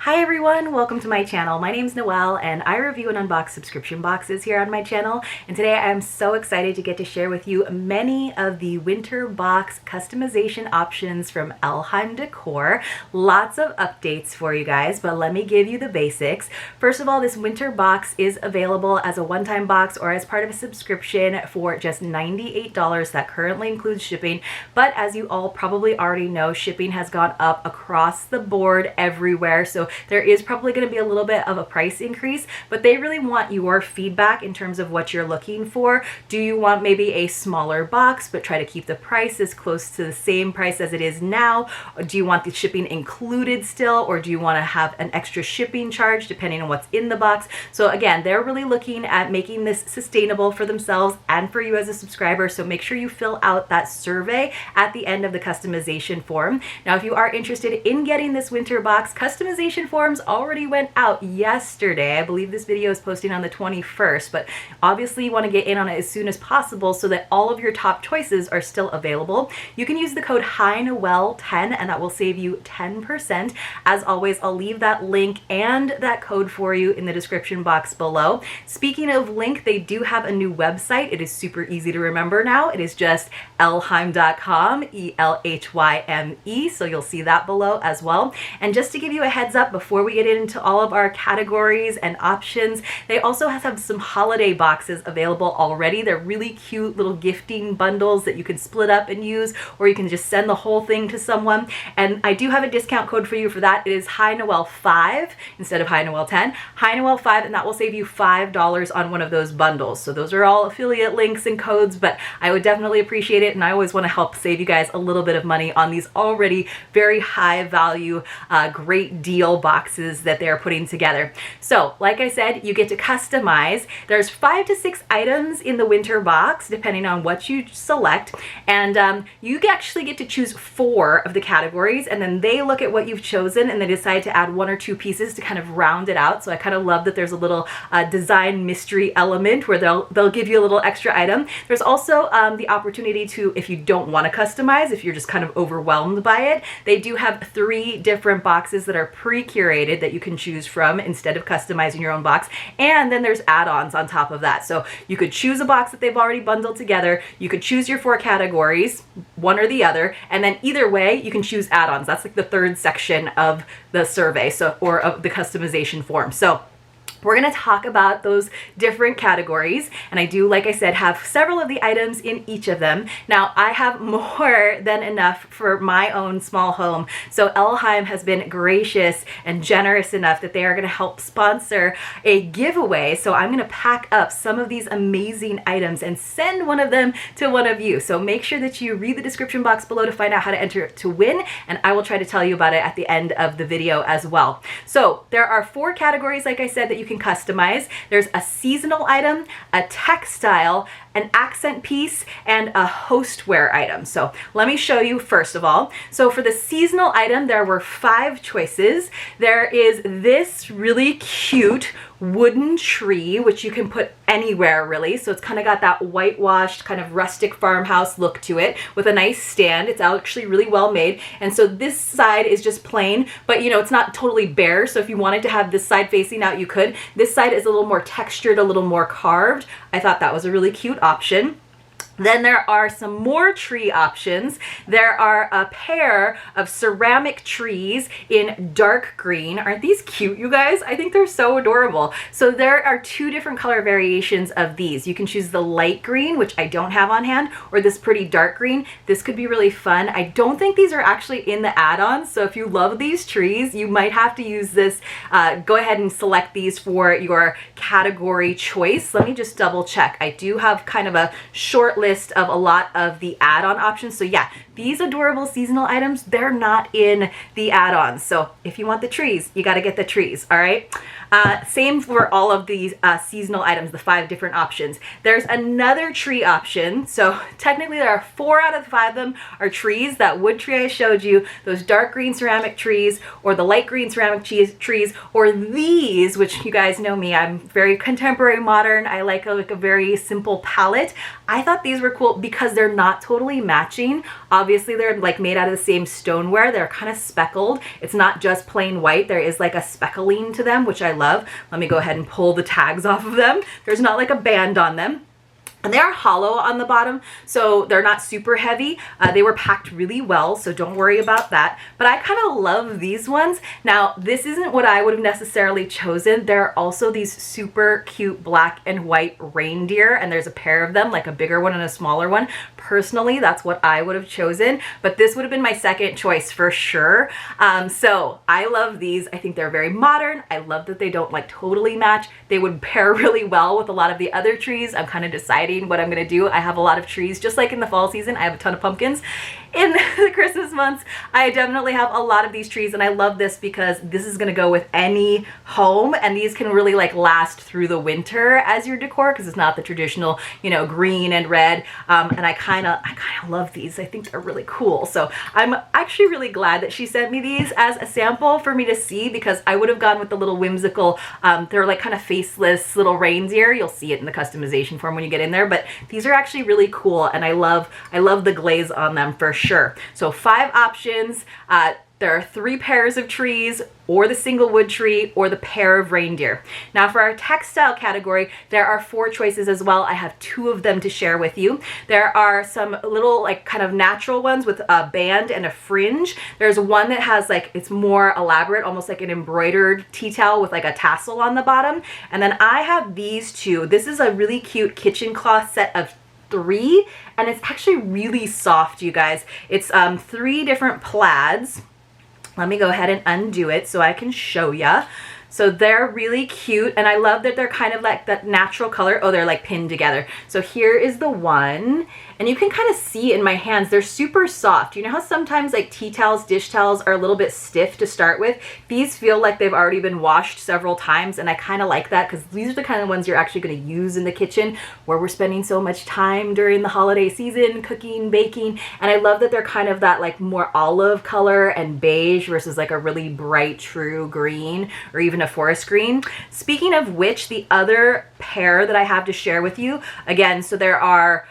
Hi everyone, welcome to my channel. My name's Noelle and I review and unbox subscription boxes here on my channel, and today I'm so excited to get to share with you many of the winter box customization options from ELhyme Décor. Lots of updates for you guys, but let me give you the basics. First of all, this winter box is available as a one-time box or as part of a subscription for just $98. That currently includes shipping, but as you all probably already know, shipping has gone up across the board everywhere, so there is probably going to be a little bit of a price increase, but they really want your feedback in terms of what you're looking for. Do you want maybe a smaller box but try to keep the price as close to the same price as it is now? Or do you want the shipping included still, or do you want to have an extra shipping charge depending on what's in the box? So again, they're really looking at making this sustainable for themselves and for you as a subscriber, so make sure you fill out that survey at the end of the customization form. Now, if you are interested in getting this winter box, customization forms already went out yesterday. I believe this video is posting on the 21st, but obviously you want to get in on it as soon as possible so that all of your top choices are still available. You can use the code hinoel10 and that will save you 10%. As always, I'll leave that link and that code for you in the description box below. Speaking of link, they do have a new website. It is super easy to remember now. It is just elhyme.com, ELhyme, so you'll see that below as well. And just to give you a heads up before we get into all of our categories and options, they also have some holiday boxes available already. They're really cute little gifting bundles that you can split up and use, or you can just send the whole thing to someone. And I do have a discount code for you for that. It is hinoel5 instead of hinoel10, hinoel5, and that will save you $5 on one of those bundles. So those are all affiliate links and codes, but I would definitely appreciate it, and I always want to help save you guys a little bit of money on these already very high value, great deal boxes that they're putting together. So like I said, you get to customize. There's 5 to 6 items in the winter box depending on what you select, and you actually get to choose 4 of the categories, and then they look at what you've chosen and they decide to add 1 or 2 pieces to kind of round it out. So I kind of love that there's a little design mystery element where they'll give you a little extra item. There's also the opportunity to, if you don't want to customize, if you're just kind of overwhelmed by it, they do have 3 different boxes that are pre-curated that you can choose from instead of customizing your own box. And then there's add-ons on top of that. So you could choose a box that they've already bundled together. You could choose your 4 categories, one or the other, and then either way you can choose add-ons. That's like the 3rd section of the survey, so, or of the customization form. So we're going to talk about those different categories, and I do, like I said, have several of the items in each of them. Now, I have more than enough for my own small home, so ELhyme has been gracious and generous enough that they are going to help sponsor a giveaway. So I'm going to pack up some of these amazing items and send one of them to one of you. So make sure that you read the description box below to find out how to enter to win, and I will try to tell you about it at the end of the video as well. So there are 4 categories, like I said, that you can customize. There's a seasonal item, a textile, an accent piece, and a hostware item. So let me show you first of all. So for the seasonal item, there were 5 choices. There is this really cute wooden tree, which you can put anywhere really. So it's kind of got that whitewashed kind of rustic farmhouse look to it with a nice stand. It's actually really well made. And so this side is just plain, but you know, it's not totally bare. So if you wanted to have this side facing out, you could. This side is a little more textured, a little more carved. I thought that was a really cute option. Then there are some more tree options. There are a pair of ceramic trees in dark green. Aren't these cute, you guys? I think they're so adorable. So there are 2 different color variations of these. You can choose the light green, which I don't have on hand, or this pretty dark green. This could be really fun. I don't think these are actually in the add-ons, so if you love these trees, you might have to use this. Go ahead and select these for your category choice. Let me just double check. I do have kind of a short list of a lot of the add-on options. So yeah, these adorable seasonal items, they're not in the add-ons. So if you want the trees, you got to get the trees, all right? Same for all of these seasonal items, the 5 different options. There's another tree option. So technically there are 4 out of the 5 of them are trees. That wood tree I showed you, those dark green ceramic trees, or the light green ceramic trees, or these, which you guys know me, I'm very contemporary modern. I like a very simple palette. I thought these these were cool because they're not totally matching. Obviously they're like made out of the same stoneware. They're kind of speckled. It's not just plain white. There is like a speckling to them, which I love. Let me go ahead and pull the tags off of them. There's not like a band on them. And they are hollow on the bottom, so they're not super heavy. They were packed really well, so don't worry about that. But I kind of love these ones. Now, this isn't what I would have necessarily chosen. There are also these super cute black and white reindeer, and there's a pair of them, like a bigger one and a smaller one. Personally, that's what I would have chosen, but this would have been my second choice for sure. So I love these. I think they're very modern. I love that they don't like totally match. They would pair really well with a lot of the other trees. I'm kind of deciding what I'm gonna do. I have a lot of trees, just like in the fall season. I have a ton of pumpkins. In the Christmas months, I definitely have a lot of these trees, and I love this because this is gonna go with any home, and these can really like last through the winter as your decor because it's not the traditional, you know, green and red. And I kind of love these. I think they're really cool. So I'm actually really glad that she sent me these as a sample for me to see, because I would have gone with the little whimsical, they're like kind of faceless little reindeer. You'll see it in the customization form when you get in there, but these are actually really cool, and I love the glaze on them for sure. So 5 options. There are 3 pairs of trees, or the single wood tree, or the pair of reindeer. Now for our textile category, there are 4 choices as well. I have 2 of them to share with you. There are some little like kind of natural ones with a band and a fringe. There's one that has like, it's more elaborate, almost like an embroidered tea towel with like a tassel on the bottom. And then I have these 2. This is a really cute kitchen cloth set of 3, and it's actually really soft, you guys. It's 3 different plaids. Let me go ahead and undo it so I can show ya. So they're really cute, and I love that they're kind of like that natural color. Oh, they're like pinned together. So here is the one, and you can kind of see in my hands, they're super soft. You know how sometimes like tea towels, dish towels are a little bit stiff to start with? These feel like they've already been washed several times, and I kind of like that because these are the kind of ones you're actually going to use in the kitchen where we're spending so much time during the holiday season, cooking, baking. And I love that they're kind of that like more olive color and beige versus like a really bright true green or even a forest green. Speaking of which, the other pair that I have to share with you, again, so there are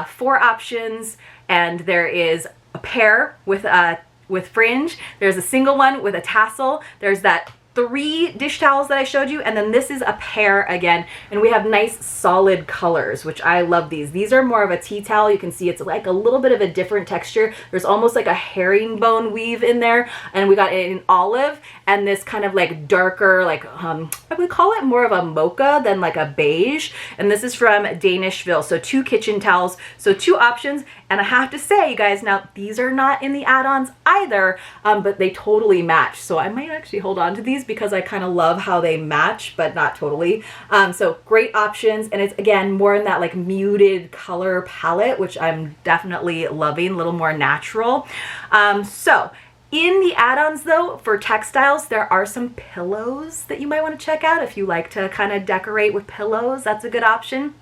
4 options, and there is a pair with fringe. There's a single one with a tassel. There's that 3 dish towels that I showed you, and then this is a pair again, and we have nice solid colors, which I love these. These are more of a tea towel. You can see it's like a little bit of a different texture. There's almost like a herringbone weave in there, and we got it in olive and this kind of like darker, like I would call it more of a mocha than like a beige, and this is from Danishville. So 2 kitchen towels, so 2 options. And I have to say, you guys, now these are not in the add-ons either, but they totally match. So I might actually hold on to these because I kind of love how they match, but not totally. So great options. And it's, again, more in that like muted color palette, which I'm definitely loving, a little more natural. So in the add-ons though, for textiles, there are some pillows that you might want to check out if you like to kind of decorate with pillows. That's a good option.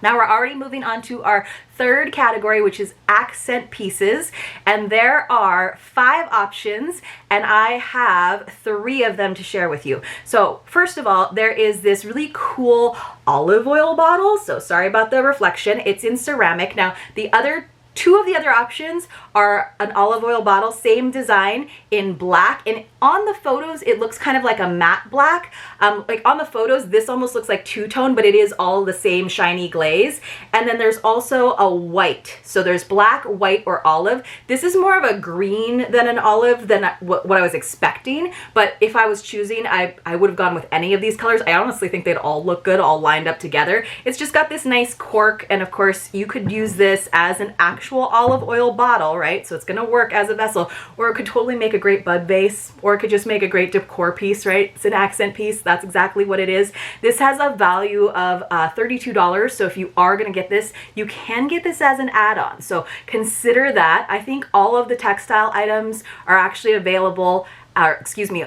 Now we're already moving on to our 3rd category, which is accent pieces, and there are 5 options, and I have 3 of them to share with you. So first of all, there is this really cool olive oil bottle. So sorry about the reflection. It's in ceramic. Now the other 2 of the other options are an olive oil bottle, same design in black, and on the photos it looks kind of like a matte black. Like on the photos this almost looks like two-tone, but it is all the same shiny glaze. And then there's also a white, so there's black, white, or olive. This is more of a green than an olive than what I was expecting, but if I was choosing, I would have gone with any of these colors. I honestly think they'd all look good all lined up together. It's just got this nice cork, and of course you could use this as an actual olive oil bottle, right? So it's gonna work as a vessel, or it could totally make a great bud vase, or it could just make a great decor piece, right? It's an accent piece. That's exactly what it is. This has a value of $32. So if you are gonna get this, you can get this as an add-on. So consider that. I think all of the textile items are actually available,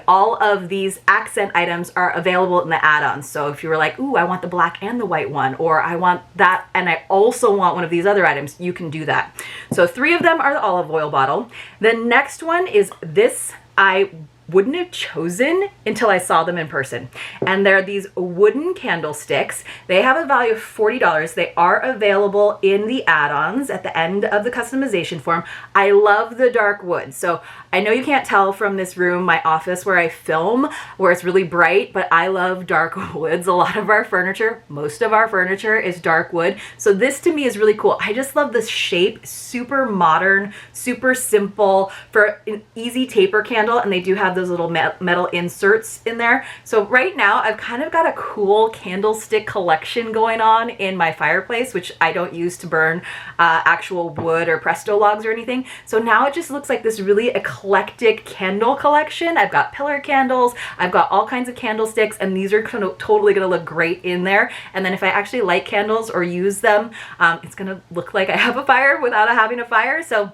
all of these accent items are available in the add-ons. So if you were like, ooh, I want the black and the white one, or I want that and I also want one of these other items, you can do that. So 3 of them are the olive oil bottle. The next one is this. I wouldn't have chosen until I saw them in person. And they're these wooden candlesticks. They have a value of $40. They are available in the add-ons at the end of the customization form. I love the dark wood. So I know you can't tell from this room, my office where I film, where it's really bright, but I love dark woods. A lot of our furniture, most of our furniture is dark wood. So this to me is really cool. I just love this shape, super modern, super simple for an easy taper candle. And they do have those little metal inserts in there. So right now I've kind of got a cool candlestick collection going on in my fireplace, which I don't use to burn actual wood or Presto logs or anything. So now it just looks like this really eclectic candle collection. I've got pillar candles, I've got all kinds of candlesticks, and these are totally gonna look great in there. And then if I actually light candles or use them, it's gonna look like I have a fire without having a fire. So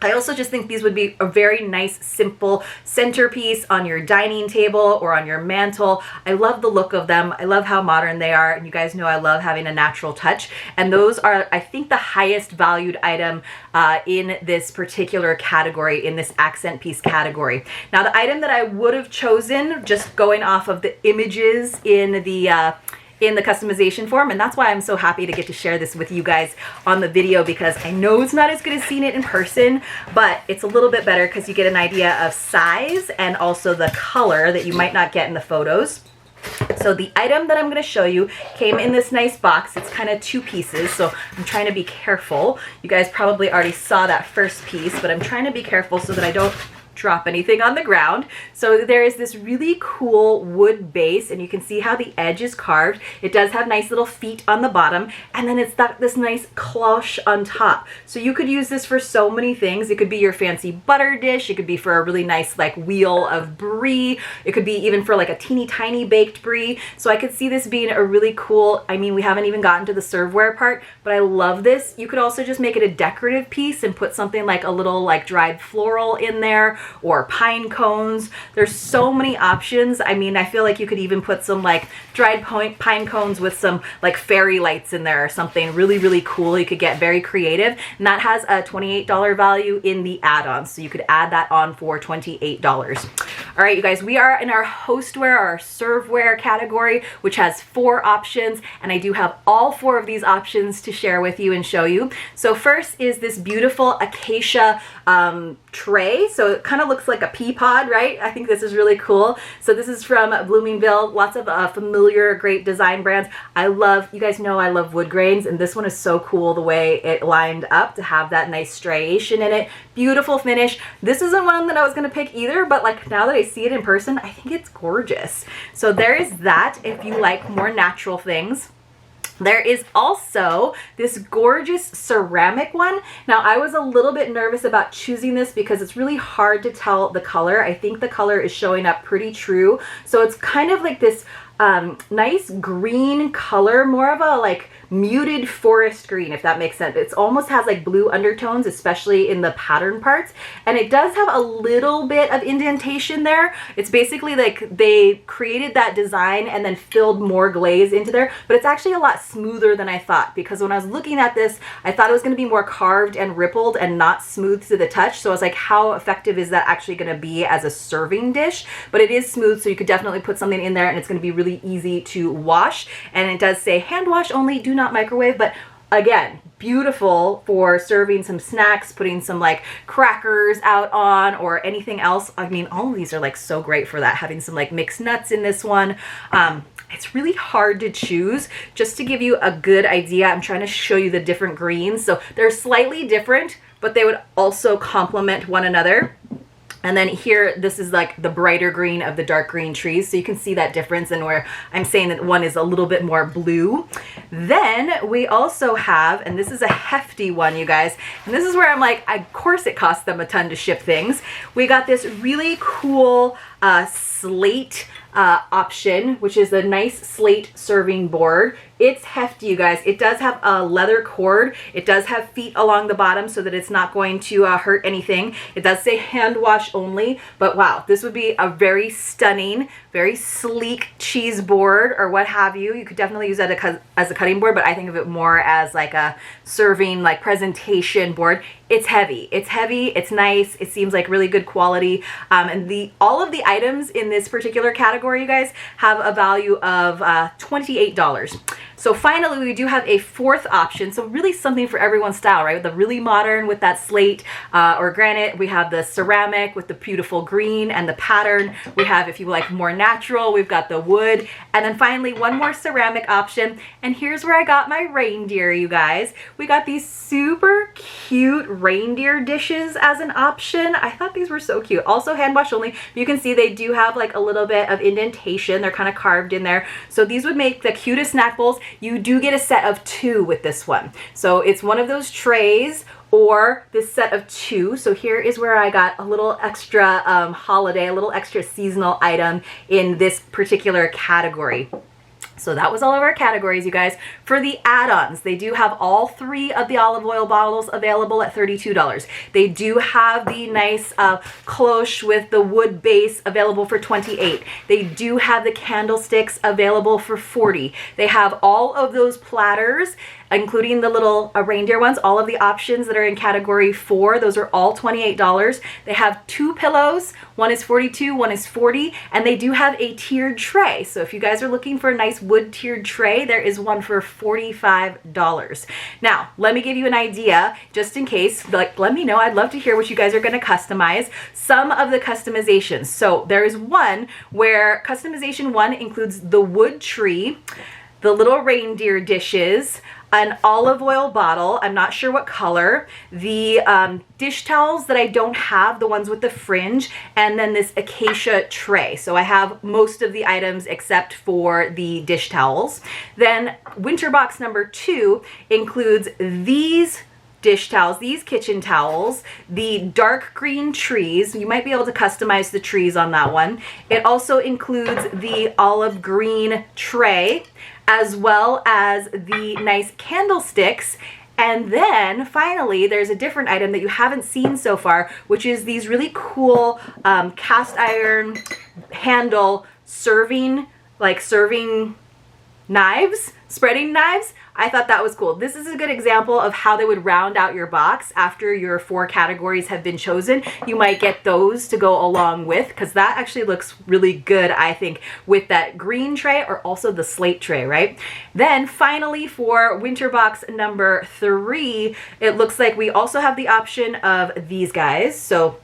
I also just think these would be a very nice, simple centerpiece on your dining table or on your mantle. I love the look of them. I love how modern they are. And you guys know I love having a natural touch. And those are, I think, the highest valued item in this particular category, in this accent piece category. Now, the item that I would have chosen, just going off of the images in the customization form, and that's why I'm so happy to get to share this with you guys on the video, because I know it's not as good as seeing it in person, but it's a little bit better because you get an idea of size and also the color that you might not get in the photos. So the item that I'm going to show you came in this nice box. It's kind of two pieces, so I'm trying to be careful. You guys probably already saw that first piece, but I'm trying to be careful so that I don't drop anything on the ground. So there is this really cool wood base, and you can see how the edge is carved. It does have nice little feet on the bottom, and then it's got this nice cloche on top. So you could use this for so many things. It could be your fancy butter dish. It could be for a really nice like wheel of brie. It could be even for like a teeny tiny baked brie. So I could see this being a really cool, I mean, we haven't even gotten to the serveware part, but I love this. You could also just make it a decorative piece and put something like a little like dried floral in there, or pine cones. There's so many options. I mean, I feel like you could even put some like dried pine cones with some like fairy lights in there or something really, really cool. You could get very creative, and that has a $28 value in the add-ons. So you could add that on for $28. All right, you guys, we are in our hostware, our serveware category, which has 4 options, and I do have all 4 of these options to share with you and show you. So first is this beautiful Acacia tray. So it kind of looks like a pea pod, right? I think this is really cool. So this is from Bloomingville. Lots of familiar, great design brands. I love, you guys know I love wood grains, and this one is so cool the way it lined up to have that nice striation in it. Beautiful finish. This isn't one that I was going to pick either, but like now that I see it in person, I think it's gorgeous. So there is that if you like more natural things. There is also this gorgeous ceramic one. Now, I was a little bit nervous about choosing this because it's really hard to tell the color. I think the color is showing up pretty true. So it's kind of like this nice green color, more of a like muted forest green, if that makes sense. It almost has like blue undertones, especially in the pattern parts. And it does have a little bit of indentation there. It's basically like they created that design and then filled more glaze into there, but it's actually a lot smoother than I thought, because when I was looking at this, I thought it was going to be more carved and rippled and not smooth to the touch. So I was like, how effective is that actually going to be as a serving dish? But it is smooth, so you could definitely put something in there, and it's going to be really easy to wash. And it does say hand wash only, do not microwave, but again, beautiful for serving some snacks, putting some like crackers out on or anything else. I mean, all of these are like so great for that, having some like mixed nuts in this one. It's really hard to choose. Just to give you a good idea, I'm trying to show you the different greens. So they're slightly different, but they would also complement one another. And then here, this is like the brighter green of the dark green trees. So you can see that difference, and where I'm saying that one is a little bit more blue. Then we also have, and this is a hefty one, you guys. And this is where I'm like, of course it costs them a ton to ship things. We got this really cool slate option, which is a nice slate serving board. It's hefty, you guys. It does have a leather cord. It does have feet along the bottom so that it's not going to hurt anything. It does say hand wash only, but wow, this would be a very stunning, very sleek cheese board or what have you. You could definitely use that as a cutting board, but I think of it more as like a serving, like presentation board. it's heavy. It's heavy, it's nice, it seems like really good quality. And all of the items in this particular category, you guys, have a value of $28. So finally, we do have a fourth option. So really something for everyone's style, right? The really modern with that slate or granite. We have the ceramic with the beautiful green and the pattern. We have, if you like more natural, we've got the wood. And then finally, one more ceramic option. And here's where I got my reindeer, you guys. We got these super cute reindeer dishes as an option. I thought these were so cute. Also hand wash only. You can see they do have like a little bit of indentation. They're kind of carved in there. So these would make the cutest snack bowls. You do get a set of 2 with this one. So it's one of those trays or this set of 2. So here is where I got a little extra holiday, a little extra seasonal item in this particular category. So that was all of our categories, you guys. For the add-ons, they do have all 3 of the olive oil bottles available at $32. They do have the nice cloche with the wood base available for $28. They do have the candlesticks available for $40. They have all of those platters, including the little reindeer ones, all of the options that are in category 4, those are all $28. They have 2 pillows, one is $42, one is $40, and they do have a tiered tray. So if you guys are looking for a nice wood tiered tray, there is one for $45. Now, let me give you an idea, just in case, like, let me know, I'd love to hear what you guys are gonna customize. Some of the customizations. So there is one where customization 1 includes the wood tree, the little reindeer dishes, an olive oil bottle, I'm not sure what color, the dish towels that I don't have, the ones with the fringe, and then this acacia tray. So I have most of the items except for the dish towels. Then winter box number 2 includes these dish towels, these kitchen towels, the dark green trees. You might be able to customize the trees on that one. It also includes the olive green tray, as well as the nice candlesticks. And then finally, there's a different item that you haven't seen so far, which is these really cool cast iron handle serving knives, spreading knives. I thought that was cool. This is a good example of how they would round out your box after your 4 categories have been chosen. You might get those to go along with, because that actually looks really good, I think, with that green tray or also the slate tray, right? Then finally, for winter box number 3, it looks like we also have the option of these guys. So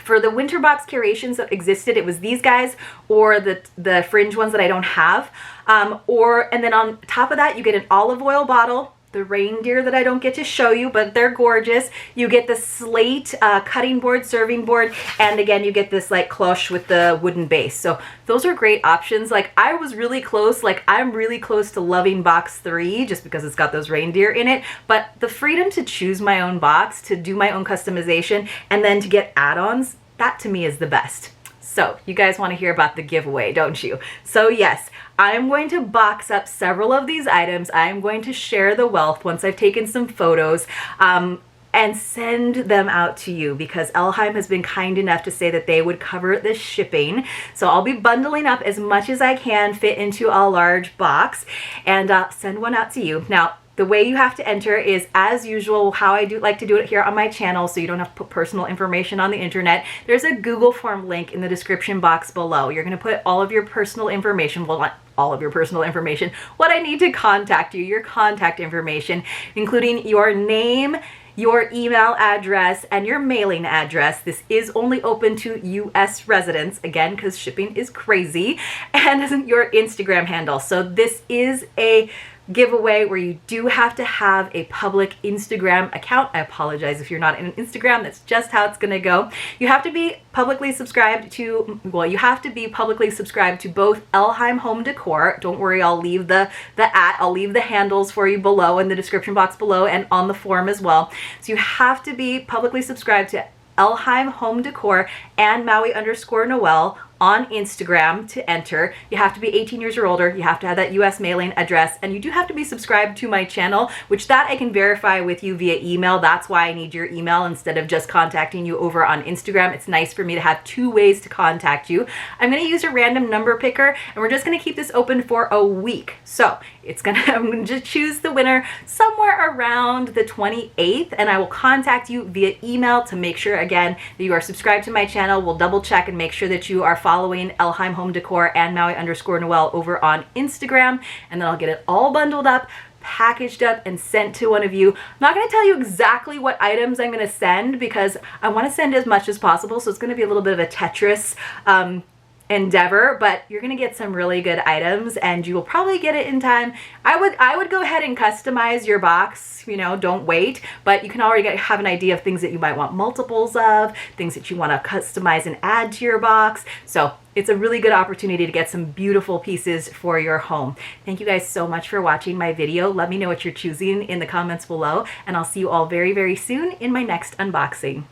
for the winter box curations that existed, it was these guys or the fringe ones that I don't have. And then on top of that, you get an olive oil bottle, the reindeer that I don't get to show you, but they're gorgeous. You get the slate cutting board, serving board, and again, you get this like cloche with the wooden base. So those are great options. Like I was really close, like I'm really close to loving box 3 just because it's got those reindeer in it, but the freedom to choose my own box, to do my own customization, and then to get add-ons, that to me is the best. So you guys want to hear about the giveaway, don't you? So yes, I'm going to box up several of these items. I'm going to share the wealth once I've taken some photos and send them out to you, because ELhyme has been kind enough to say that they would cover the shipping. So I'll be bundling up as much as I can fit into a large box and send one out to you. Now, the way you have to enter is, as usual, how I like to do it here on my channel, so you don't have to put personal information on the internet. There's a Google form link in the description box below. You're going to put all of your personal information, well, not all of your personal information, what I need to contact you, your contact information, including your name, your email address, and your mailing address. This is only open to US residents, again, because shipping is crazy, and your Instagram handle. So this is a giveaway where you do have to have a public Instagram account. I apologize if you're not in Instagram, that's just how it's gonna go. You have to be publicly subscribed to, well, you have to be publicly subscribed to both ELhyme Home Decor. Don't worry, I'll leave I'll leave the handles for you below in the description box below and on the form as well. So you have to be publicly subscribed to ELhyme Home Decor and Maui_Noel, on Instagram to enter. You have to be 18 years or older. You have to have that US mailing address, and you do have to be subscribed to my channel, which that I can verify with you via email. That's why I need your email instead of just contacting you over on Instagram. It's nice for me to have 2 ways to contact you. I'm going to use a random number picker, and we're just going to keep this open for a week. So I'm going to just choose the winner somewhere around the 28th, and I will contact you via email to make sure, again, that you are subscribed to my channel. We'll double check and make sure that you are following ELhyme Home Decor and Maui_Noel over on Instagram, and then I'll get it all bundled up, packaged up, and sent to one of you. I'm not going to tell you exactly what items I'm going to send because I want to send as much as possible, so it's going to be a little bit of a Tetris endeavor, but you're gonna get some really good items and you will probably get it in time. I would go ahead and customize your box, you know, don't wait, but you can already have an idea of things that you might want multiples of, things that you want to customize and add to your box. So it's a really good opportunity to get some beautiful pieces for your home. Thank you guys so much for watching my video. Let me know what you're choosing in the comments below, and I'll see you all very, very soon in my next unboxing.